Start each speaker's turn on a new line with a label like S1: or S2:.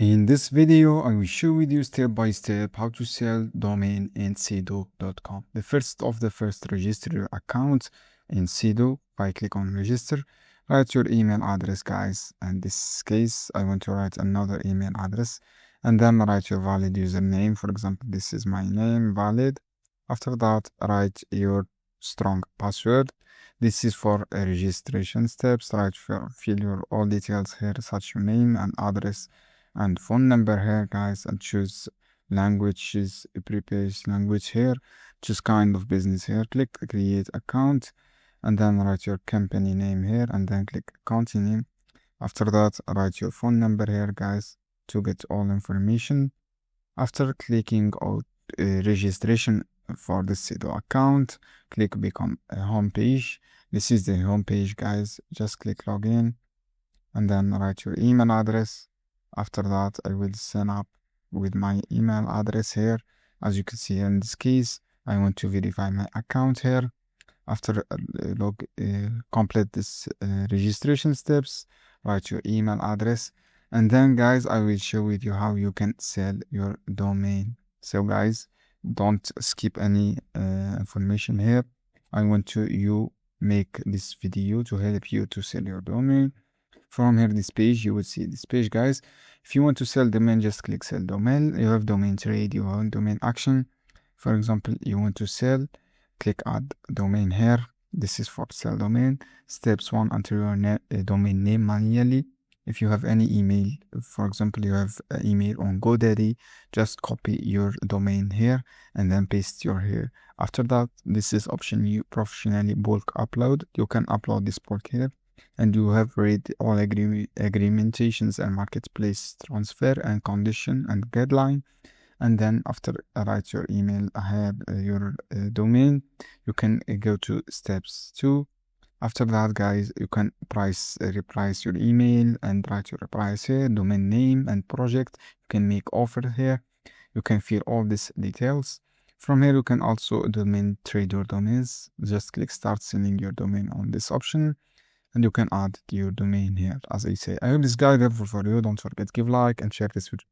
S1: In this video, I will show you step by step how to sell domain in sedo.com. The first, register your account in Sedo by click on register. Write your email address, guys. In this case, I want to write another email address and then write your valid username. For example, this is my name, valid. After that, write your strong password. This is for registration steps. Fill your all details here, such your name and address and phone number here, guys, and choose languages, prepaid language here, choose kind of business here, click create account, and then write your company name here, and then click continue. After that, write your phone number here, guys, to get all information. After clicking on registration for the sedo account, click become a home page. This is the home page, guys. Just click login and then write your email address. After that, I will sign up with my email address here. As you can see here in this case, I want to verify my account here. After complete this registration steps, write your email address, and then, guys, I will show you how you can sell your domain. So, guys, don't skip any information here. I want you make this video to help you to sell your domain. From here, this page, you will see this page, guys. If you want to sell domain, just click sell domain. You have domain trade, you have domain action. For example, you want to sell, click add domain here. This is for sell domain. Steps 1, enter your domain name manually. If you have any email, for example, you have an email on GoDaddy, just copy your domain here and then paste your here. After that, this is option you professionally bulk upload. You can upload this bulk here. And you have read all agreementations and marketplace transfer and condition and guideline. And then after write your email, your domain, you can go to steps 2. After that, guys, you can reprice your email and write your price here, domain name and project. You can make offer here. You can fill all these details. From here, you can also domain trade your domains. Just click start selling your domain on this option. And you can add your domain here, as I say. I hope this guide helpful for you. Don't forget, give like and share this video.